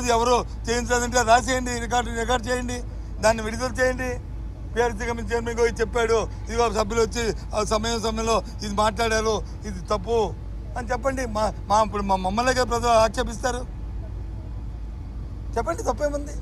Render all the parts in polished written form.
లేదు ఎవరు చేయించలేదంటే రాసేయండి, రికార్డ్ చేయండి, దాన్ని విడుదల చేయండి. పిఆర్సీ కమిటీ చైర్మన్ పోయి చెప్పాడు, ఇదిగో సభ్యులు వచ్చి సమయంలో ఇది మాట్లాడారు, ఇది తప్పు అని చెప్పండి. ఇప్పుడు మమ్మల్ని కదా ప్రజలు ఆక్షేపిస్తారు. చెప్పండి, తప్పేముంది?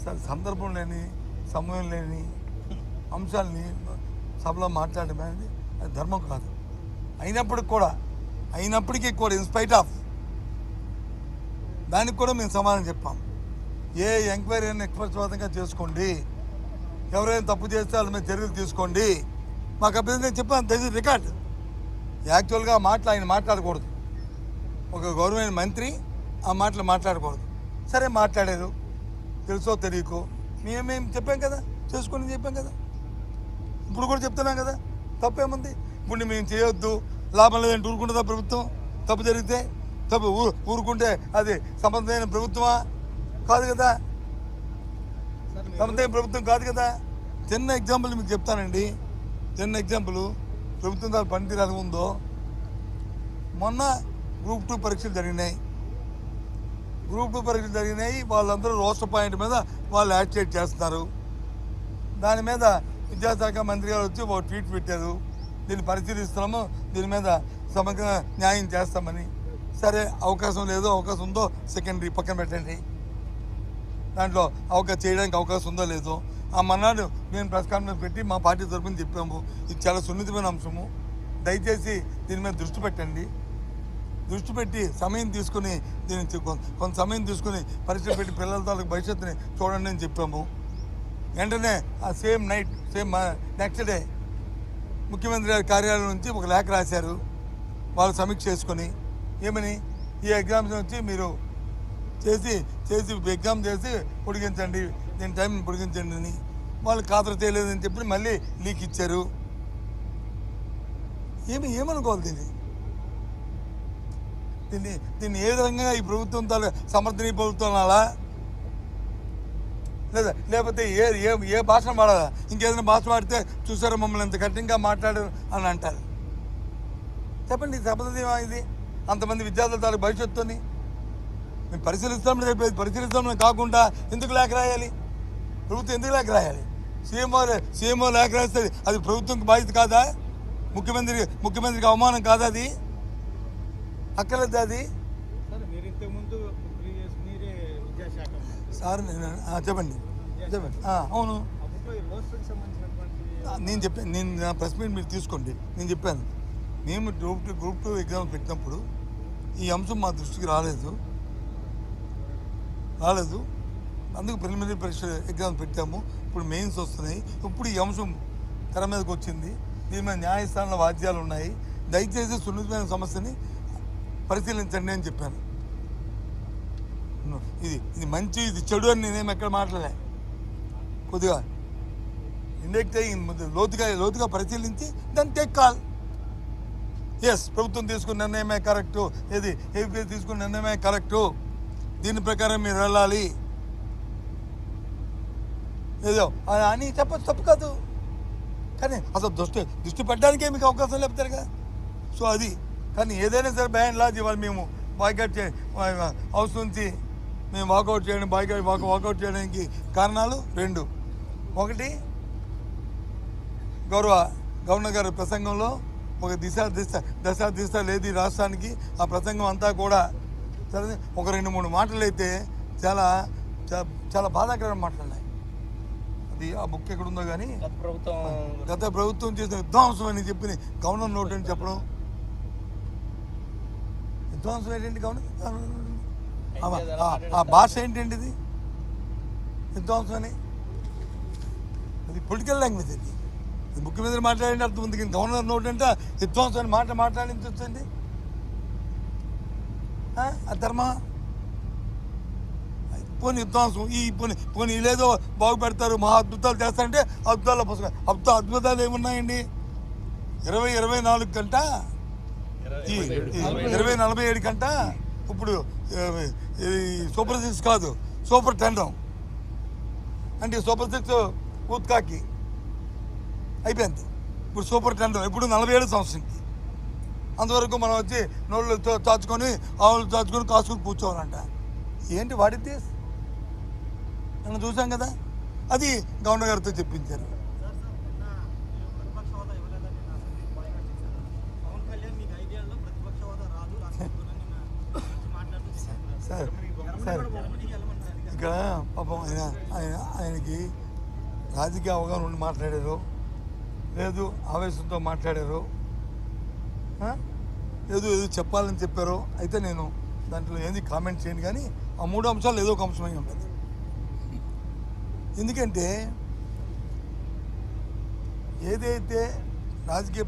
సార్ సందర్భం లేని, సమయం లేని అంశాలని సభలో మాట్లాడడం అనేది అది ధర్మం కాదు. అయినప్పటికీ కూడా ఇన్స్పైట్ ఆఫ్ దానికి కూడా మేము సమాధానం చెప్పాం. ఏ ఎంక్వైరీ అయినా నిష్పక్షపాతంగా చేసుకోండి, ఎవరైనా తప్పు చేస్తే వాళ్ళ మీద చర్యలు తీసుకోండి. మాకు అభ్యర్థి నేను చెప్పాను, దట్ ఇస్ రికార్డ్. యాక్చువల్గా ఆయన మాట్లాడకూడదు, ఒక గౌరవమైన మంత్రి ఆ మాటలు మాట్లాడకూడదు. సరే మాట్లాడారు, తెలుసో తెలియకో మేము చెప్పాం కదా, చేసుకొని చెప్పాం కదా, ఇప్పుడు కూడా చెప్తున్నాం కదా, తప్పేముంది? ఇప్పుడు మేము చేయొద్దు, లాభం లేదంటే ఊరుకుంటుందా ప్రభుత్వం? తప్పు జరిగితే ఊరుకుంటే అది సమర్థమైన ప్రభుత్వమా? కాదు కదా, సమర్థమైన ప్రభుత్వం కాదు కదా. చిన్న ఎగ్జాంపుల్ మీకు చెప్తానండి, ప్రభుత్వం దాని పనితీరు ఎలా ఉందో. మొన్న గ్రూప్ 2 పరీక్షలు జరిగినాయి. వాళ్ళందరూ రోస్టర్ పాయింట్ మీద వాళ్ళు యాక్టివేట్ చేస్తున్నారు. దాని మీద విద్యాశాఖ మంత్రి గారు వచ్చి ఒక ట్వీట్ పెట్టారు, దీన్ని పరిశీలిస్తున్నాము, దీని మీద సమగ్ర న్యాయం చేస్తామని. సరే, అవకాశం ఉందో సెకండరీ పక్కన పెట్టండి. దాంట్లో చేయడానికి అవకాశం ఉందో లేదో ఆ మన్నాడు నేను ప్రెస్ కాన్ఫరెన్స్ పెట్టి మా పార్టీ తరఫున చెప్పాము, ఇది చాలా సున్నితమైన అంశము, దయచేసి దీని మీద దృష్టి పెట్టి సమయం తీసుకుని దీన్ని కొంత సమయం తీసుకుని పరీక్ష పెట్టి పిల్లల తాలూకు భవిష్యత్తుని చూడండి అని చెప్పాము. వెంటనే ఆ సేమ్ నెక్స్ట్ డే ముఖ్యమంత్రి గారి కార్యాలయం నుంచి ఒక లేఖ రాశారు. వాళ్ళు సమీక్ష చేసుకొని ఏమని, ఈ ఎగ్జామ్స్ వచ్చి మీరు చేసి ఎగ్జామ్ చేసి పొడిగించండి, దీని టైం పొడిగించండి అని. వాళ్ళు ఖాతరు చేయలేదని చెప్పి మళ్ళీ లీక్ ఇచ్చారు. ఏమనుకోవాలి దీన్ని ఏ విధంగా ఈ ప్రభుత్వం సమర్థనీయ ప్రభుత్వం అలా లేకపోతే ఏ భాషను వాడాలా? ఇంకేదైనా భాష వాడితే చూసారా మమ్మల్ని ఎంత కఠినంగా మాట్లాడారు అని అంటారు. చెప్పండి, సమర్థనీయమా ఇది? అంతమంది విద్యార్థుల తాలూకు భవిష్యత్తుని మేము పరిశీలిస్తామని కాకుండా ఎందుకు లేఖ రాయాలి? ప్రభుత్వం ఎందుకు లేఖ రాయాలి? సీఎంఓ లేఖ రాస్తే అది ప్రభుత్వంకి బాధ్యత కాదా? ముఖ్యమంత్రికి అవమానం కాదా? అది అక్కర్లేదు. అది సార్ చెప్పండి. అవును, నేను నా ప్రెస్ మీట్ మీరు తీసుకోండి. నేను చెప్పాను, మేము గ్రూప్ 2 ఎగ్జామ్ పెట్టినప్పుడు ఈ అంశం మా దృష్టికి రాలేదు. అందుకు ప్రిలిమినరీ పరీక్ష ఎగ్జామ్ పెట్టాము. ఇప్పుడు మెయిన్స్ వస్తున్నాయి. ఇప్పుడు ఈ అంశం తెర మీదకి వచ్చింది. దీని మీద న్యాయస్థానంలో వాద్యాలు ఉన్నాయి. దయచేసి సున్నితమైన సమస్యని పరిశీలించండి అని చెప్పాను. ఇది మంచి, ఇది చెడు అని నేనేమి ఎక్కడ మాట్లాడలే. కొద్దిగా ఇండెక్ట్ అయ్యి లోతుగా పరిశీలించి దాన్ని టేక్ కాల్. ఎస్, ప్రభుత్వం తీసుకున్న నిర్ణయమే కరెక్టు, ఏపీ తీసుకున్న నిర్ణయమే కరెక్టు, దీని ప్రకారం మీరు వెళ్ళాలి ఏదో అని చెప్పచ్చు, తప్పు కాదు. కానీ అసలు దృష్టి పెట్టడానికే మీకు అవకాశం లేపుతారు కదా. సో అది, కానీ ఏదైనా సరే బై అండ్ లార్జ్ ఇవాళ మేము బాయ్కౌట్ హౌస్ నుంచి మేము వాకౌట్ చేయడానికి కారణాలు 2. ఒకటి, గవర్నర్ గారి ప్రసంగంలో ఒక దశ లేదు ఈ రాష్ట్రానికి. ఆ ప్రసంగం అంతా కూడా ఒక 2-3 మాటలు అయితే చాలా బాధాకరమైన మాట్లాడాయి. అది ఆ బుక్ ఎక్కడుందో కానీ గత ప్రభుత్వం చేసిన విధ్వంసం అని చెప్పి గవర్నర్ నోట్ అని చెప్పడం. విధ్వంసం ఏంటండి గవర్నర్? ఆ భాష ఏంటండి ఇది? విధ్వంసం అని అది పొలిటికల్ లాంగ్వేజ్. అది ముఖ్యమంత్రి మాట్లాడండి అర్థం ఉంది, కానీ గవర్నర్ నోట్ అంటే విధ్వంసం అని మాట్లాడించొచ్చండి. ఆ ధర్మ పోనీ విధ్వంసం పోనీ ఇలేదో బాగుపెడతారు, మహా అద్భుతాలు చేస్తారంటే అద్భుతాలు ఏమున్నాయండి? 24 గంట ఈ 2047 కంట ఇప్పుడు సూపర్ 6 కాదు, సూపర్ 10 అంటే సూపర్ 6 ఊత్కాకి అయిపోయింది. ఇప్పుడు సూపర్ 10 ఇప్పుడు 47 సంవత్సరంకి. అంతవరకు మనం వచ్చి నోళ్ళు చాచుకొని ఆవులు చాచుకొని కాసుకొని కూర్చోవాలంట. ఏంటి వాడితే మనం చూసాం కదా, అది గవర్నర్ గారితో చెప్పించారు. సార్ సార్ ఇక్కడ పాపం ఆయనకి రాజకీయ అవగాహన ఉండి మాట్లాడారు, లేదు ఆవేశంతో మాట్లాడారు, ఏదో చెప్పాలని చెప్పారు. అయితే నేను దాంట్లో ఏది కామెంట్ చేయను, కానీ ఆ 3 అంశాలు ఏదో ఒక అంశమై ఉంటుంది. ఎందుకంటే ఏదైతే రాజకీయ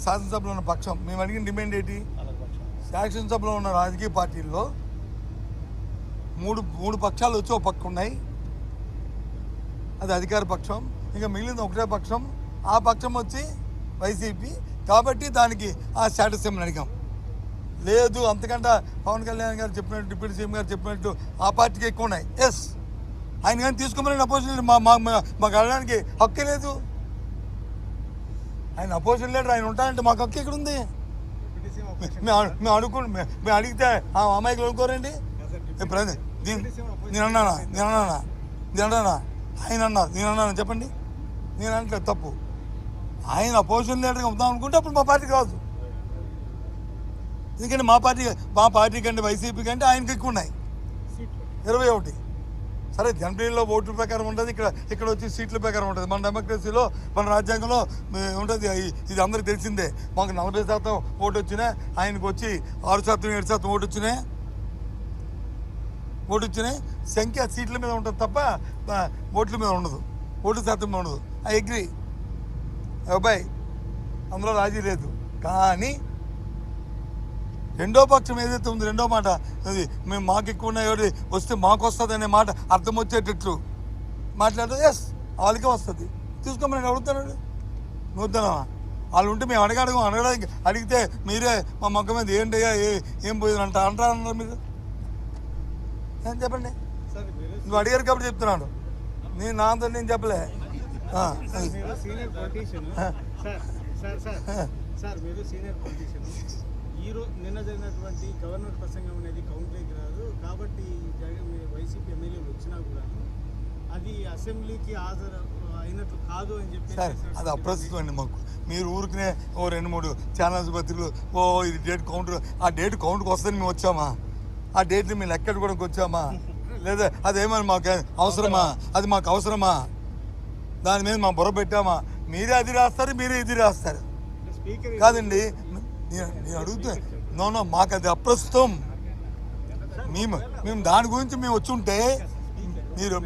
శాసనసభలో ఉన్న పక్షం మేము అడిగిన డిమాండ్ ఏంటి, శాసనసభలో ఉన్న రాజకీయ పార్టీల్లో మూడు పక్షాలు వచ్చి ఒక పక్క ఉన్నాయి, అది అధికార పక్షం. ఇంకా మిగిలిన ఒకటే పక్షం, ఆ పక్షం వచ్చి వైసీపీ. కాబట్టి దానికి ఆ స్టేటస్ ఏమని అడిగాం. లేదు అంతకంటే పవన్ కళ్యాణ్ గారు చెప్పినట్టు, డిప్యూటీ సీఎం గారు చెప్పినట్టు ఆ పార్టీకి ఎక్కువ ఉన్నాయి. ఎస్, ఆయన కానీ తీసుకోమని అపోజిషన్ మాకు అడగడానికి హక్కే లేదు. ఆయన అపోజిషన్ లీడర్, ఆయన ఉంటానంటే మాకు హక్కు ఎక్కడ ఉంది? మేము అడిగితే ఆ అమ్మాయికి అనుకోరండి. నేను అన్నానా ఆయన అన్నారు, నేను అన్నాను చెప్పండి. నేను అంటే తప్పు. ఆయన అపోజిషన్ లీడర్గా ఉందాం అనుకుంటే అప్పుడు మా పార్టీకి రాదు. ఎందుకంటే మా పార్టీ కంటే వైసీపీ కంటే ఆయనకి ఎక్కువ ఉన్నాయి, 21. సరే, జనరల్లో ఓట్ల ప్రకారం ఉంటుంది, ఇక్కడ వచ్చి సీట్ల ప్రకారం ఉంటుంది. మన డెమోక్రసీలో, మన రాజ్యాంగంలో ఉంటుంది. ఇది అందరికీ తెలిసిందే. మాకు 40% ఓటు వచ్చినా, ఆయనకు వచ్చి 6%, 7% ఓటు వచ్చినాయి. సంఖ్య సీట్ల మీద ఉంటుంది తప్ప ఓట్ల మీద ఉండదు, ఓటు శాతం మీద ఉండదు. ఐ అగ్రీ అబ్బాయి, అందులో రాజీ లేదు. కానీ రెండో పక్షం ఏదైతే ఉంది, రెండో మాట, అది మేము మాకు ఎక్కువ ఉన్నాయి, ఎవరి వస్తే మాకు వస్తుంది అనే మాట అర్థం వచ్చేటట్లు మాట్లాడితే ఎస్ వాళ్ళకే వస్తుంది, తీసుకోమని నేను అడుగుతాను. నువ్వుతానా? వాళ్ళు ఉంటే మేము అడగడానికి అడిగితే మీరే మా మొక్క మీద ఏంటయ్యా ఏం పోయింది అంటారన్నారు మీరు. ఏం చెప్పండి, నువ్వు అడిగారు కాబట్టి చెప్తున్నాను. నేను నా అంతా నేను చెప్పలే. నిన్న జరిగినటువంటి గవర్నర్ ప్రసంగం అనేది కౌంటర్కి రాదు కాబట్టి వైసీపీ ఎమ్మెల్యేలు వచ్చినా కూడా అది అసెంబ్లీకి హాజరు అయినట్లు కాదు అని చెప్పి సార్, అది అప్రస్తుతం అండి మాకు. మీరు ఊరికనే 2-3 ఛానల్స్ పత్రికలు ఇది డేట్ కౌంటర్, ఆ డేట్ కౌంట్కి వస్తుందని మేము వచ్చామా? ఆ డేట్ని మేము ఎక్కడ కూడా వచ్చామా? లేదా అదేమని మాకు అవసరమా? అది మాకు అవసరమా? దాని మీద మా బుర్ర పెట్టామా? మీరే అది రాస్తారు, మీరే ఇది రాస్తారు. కాదండి, నేను అడుగుతా. నో, మాకు అది అప్రస్తుతం. మేము దాని గురించి మేము వచ్చి ఉంటే మీరు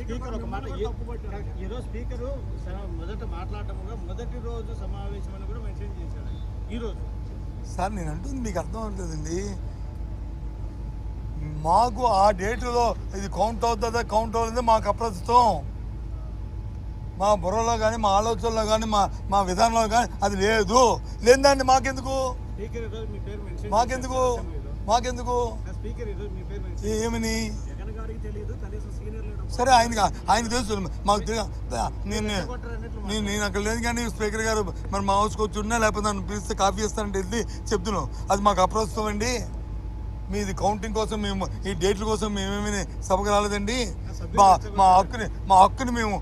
స్పీకర్ ఒక మాట, ఈరోజు స్పీకరు మొదట మాట్లాడటంగా మొదటి రోజు సమావేశం అని కూడా మెన్షన్ చేశాడు ఈరోజు. సార్, నేను అంటుంది మీకు అర్థం అవుతుందండి. మాకు ఆ డేటులో ఇది కౌంట్ అవుతుందా కౌంట్ అవుతుందో మాకు అప్రస్తుతం. మా బుర్రలో కానీ, మా ఆలోచనలో కానీ, మా విధానంలో కానీ అది లేదు. లేదండి మాకెందుకు? ఏమని? సరే, ఆయన తెలుసు, మాకు నేను అక్కడ లేదు. కానీ స్పీకర్ గారు మరి మా హౌస్కి వచ్చి ఉన్నా, లేకపోతే నన్ను పిలిస్తే కాఫీ ఇస్తానంటే వెళ్ళి చెప్తున్నాం. అది మాకు అప్రస్తుతం అండి. మీది కౌంటింగ్ కోసం మేము, ఈ డేట్ల కోసం మేమేమి సభకు రాలేదండి. మా హక్కుని మేము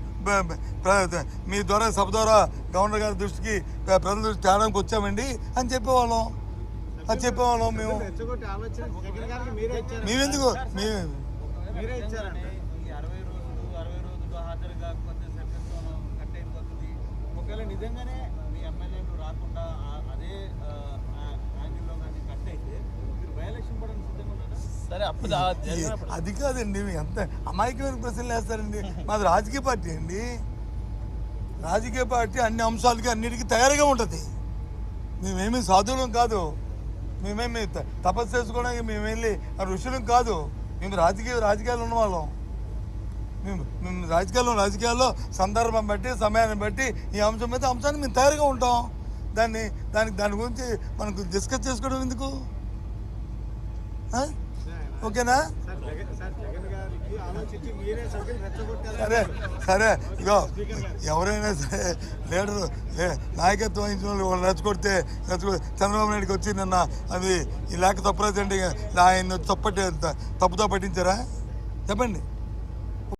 మీ ద్వారా, సభ ద్వారా గవర్నర్ గారి దృష్టికి, ప్రజల దృష్టి తేడానికి వచ్చామండి అని చెప్పేవాళ్ళం. మేమెందుకు నిజంగానే మీ ఎమ్మెల్యేలు రాకుండా అదే యాంగిల్లో కానీ కట్ అయితే మీరు బై-ఎలక్షన్ పడని సిద్ధంగా ఉన్నారా? సరే, అప్పుడు అది కాదండి, ఎంత అమాయకమైన ప్రశ్నలు వేస్తారండి. మాది రాజకీయ పార్టీ అండి. రాజకీయ పార్టీ అన్ని అంశాలకి అన్నిటికీ తయారుగా ఉంటుంది. మేమేమి సాధువులం కాదు, మేమేమి తపస్సు చేసుకోవడానికి మేము వెళ్ళి ఋషులం కాదు. మేము రాజకీయాలు ఉన్నవాళ్ళం. మేము రాజకీయాల్లో సందర్భం బట్టి, సమయాన్ని బట్టి ఈ అంశం మీద అంశాన్ని మేము తయారుగా ఉంటాం. దాని గురించి మనకు డిస్కస్ చేసుకోవడం ఎందుకు? ఓకేనా? సరే ఇగో ఎవరైనా సరే లీడరు నాయకత్వం వహించిన వాళ్ళు రెచ్చగొడితే చంద్రబాబు నాయుడుకి వచ్చి నిన్న అది ఈ లేఖ తప్పు రాజండి ఆయన తప్పుతో పట్టించారా చెప్పండి.